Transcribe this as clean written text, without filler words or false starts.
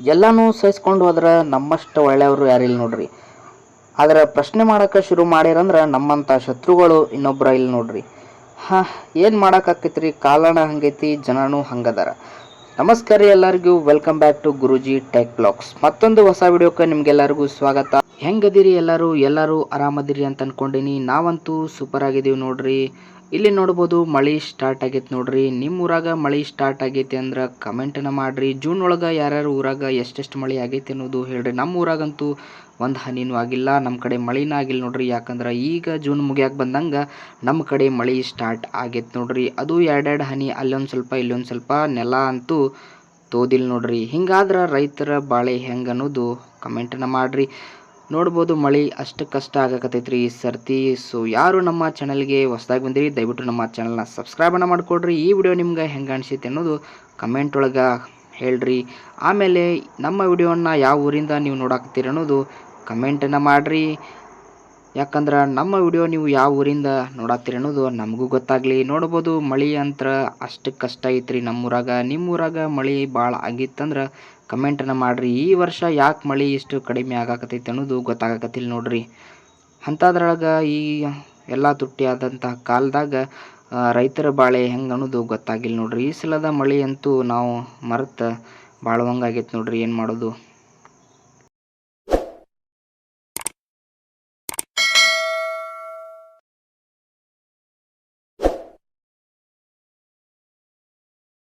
ಎಲ್ಲನೂ ಸಹಿಸ್ಕೊಂಡು ಹೋದ್ರೆ ನಮ್ಮಷ್ಟು ಒಳ್ಳೆಯವರು ಯಾರಿಲ್ಲ ನೋಡ್ರಿ. ಆದ್ರೆ ಪ್ರಶ್ನೆ ಮಾಡೋಕೆ ಶುರು ಮಾಡಿರಂದ್ರೆ ನಮ್ಮಂಥ ಶತ್ರುಗಳು ಇನ್ನೊಬ್ಬರ ಇಲ್ಲ ನೋಡ್ರಿ. ಏನು ಮಾಡೋಕ್ಕಾಕೈತ್ರಿ, ಕಾಲಣ ಹಂಗೈತಿ, ಜನನೂ ಹಂಗದಾರ. ನಮಸ್ಕಾರ ರೀ ಎಲ್ಲರಿಗೂ, welcome back to Guruji tech blogs. ಮತ್ತೊಂದು ಹೊಸ ವಿಡಿಯೋಕ್ಕೆ ನಿಮ್ಗೆಲ್ಲರಿಗೂ ಸ್ವಾಗತ. ಹೆಂಗದಿರಿ ಎಲ್ಲರೂ ಆರಾಮದಿರಿ ಅಂತ ಅನ್ಕೊಂಡಿನಿ. ನಾವಂತೂ ಸೂಪರ್ ಆಗಿದ್ದೀವಿ ನೋಡ್ರಿ. ಇಲ್ಲಿ ನೋಡ್ಬೋದು ಮಳೆ ಸ್ಟಾರ್ಟ್ ಆಗೈತೆ ನೋಡ್ರಿ. ನಿಮ್ಮ ಊರಾಗ ಮಳೆ ಸ್ಟಾರ್ಟ್ ಆಗೈತಿ ಅಂದ್ರೆ ಕಮೆಂಟನ್ನು ಮಾಡಿರಿ. ಜೂನ್ ಒಳಗೆ ಯಾರ್ಯಾರು ಊರಾಗ ಎಷ್ಟೆಷ್ಟು ಮಳೆ ಆಗೈತಿ ಅನ್ನೋದು ಹೇಳ್ರಿ. ನಮ್ಮ ಊರಾಗಂತೂ ಒಂದು ಹನಿನೂ ಆಗಿಲ್ಲ, ನಮ್ಮ ಕಡೆ ಮಳೆನೂ ಆಗಿಲ್ಲ ನೋಡ್ರಿ. ಯಾಕಂದ್ರೆ ಈಗ ಜೂನ್ ಮುಗಿಯಾಕೆ ಬಂದಂಗೆ ನಮ್ಮ ಕಡೆ ಮಳೆ ಸ್ಟಾರ್ಟ್ ಆಗೈತೆ ನೋಡ್ರಿ. ಅದು ಎರಡೆರಡು ಹನಿ, ಅಲ್ಲೊಂದು ಸ್ವಲ್ಪ ಇಲ್ಲೊಂದು ಸ್ವಲ್ಪ, ನೆಲ ಅಂತೂ ತೋದಿಲ್ಲ ನೋಡ್ರಿ. ಹಿಂಗಾದ್ರೆ ರೈತರ ಬಾಳೆ ಹೆಂಗೆ ಅನ್ನೋದು ಕಮೆಂಟನ್ನು ಮಾಡಿರಿ. ನೋಡ್ಬೋದು ಮಳೆ ಅಷ್ಟಕ್ಕಷ್ಟ ಆಗಕತ್ತೈತ್ರಿ ಈ ಸರ್ತಿ. ಸೊ ಯಾರು ನಮ್ಮ ಚಾನಲ್ಗೆ ಹೊಸದಾಗಿ ಬಂದಿರಿ ದಯವಿಟ್ಟು ನಮ್ಮ ಚಾನಲ್ನ ಸಬ್ಸ್ಕ್ರೈಬನ್ನು ಮಾಡಿಕೊಡ್ರಿ. ಈ ವಿಡಿಯೋ ನಿಮ್ಗೆ ಹೆಂಗೆ ಅನಿಸೈತೆ ಅನ್ನೋದು ಕಮೆಂಟ್ ಒಳಗೆ ಹೇಳ್ರಿ. ಆಮೇಲೆ ನಮ್ಮ ವಿಡಿಯೋನ ಯಾವ ಊರಿಂದ ನೀವು ನೋಡಾಕತ್ತೀರಿ ಅನ್ನೋದು ಕಮೆಂಟನ್ನು ಮಾಡಿರಿ. ಯಾಕಂದ್ರೆ ನಮ್ಮ ವಿಡಿಯೋ ನೀವು ಯಾವ ಊರಿಂದ ನೋಡತ್ತೀರಿ ಅನ್ನೋದು ನಮಗೂ ಗೊತ್ತಾಗಲಿ. ನೋಡ್ಬೋದು ಮಳೆ ಅಂತರ ಅಷ್ಟಕ್ಕಷ್ಟ ಐತ್ರಿ ನಮ್ಮೂರಾಗ. ನಿಮ್ಮೂರಾಗ ಮಳೆ ಭಾಳ ಆಗಿತ್ತಂದ್ರೆ ಕಮೆಂಟನ್ನು ಮಾಡಿರಿ. ಈ ವರ್ಷ ಯಾಕೆ ಮಳೆ ಇಷ್ಟು ಕಡಿಮೆ ಆಗಾಕತ್ತೈತೆ ಅನ್ನೋದು ಗೊತ್ತಾಗಕತ್ತಿಲ್ಲ ನೋಡ್ರಿ. ಅಂಥದ್ರೊಳಗೆ ಈ ಎಲ್ಲ ತುಟ್ಟಿ ಆದಂತಹ ಕಾಲದಾಗ ರೈತರ ಬಾಳೆ ಹೆಂಗೆ ಅನ್ನೋದು ಗೊತ್ತಾಗಿಲ್ಲ ನೋಡ್ರಿ. ಈ ಸಲದ ಮಳೆ ಅಂತೂ ನಾವು ಮರೆತು ಬಾಳುವಂಗಾಗೈತೆ ನೋಡ್ರಿ. ಏನು ಮಾಡೋದು.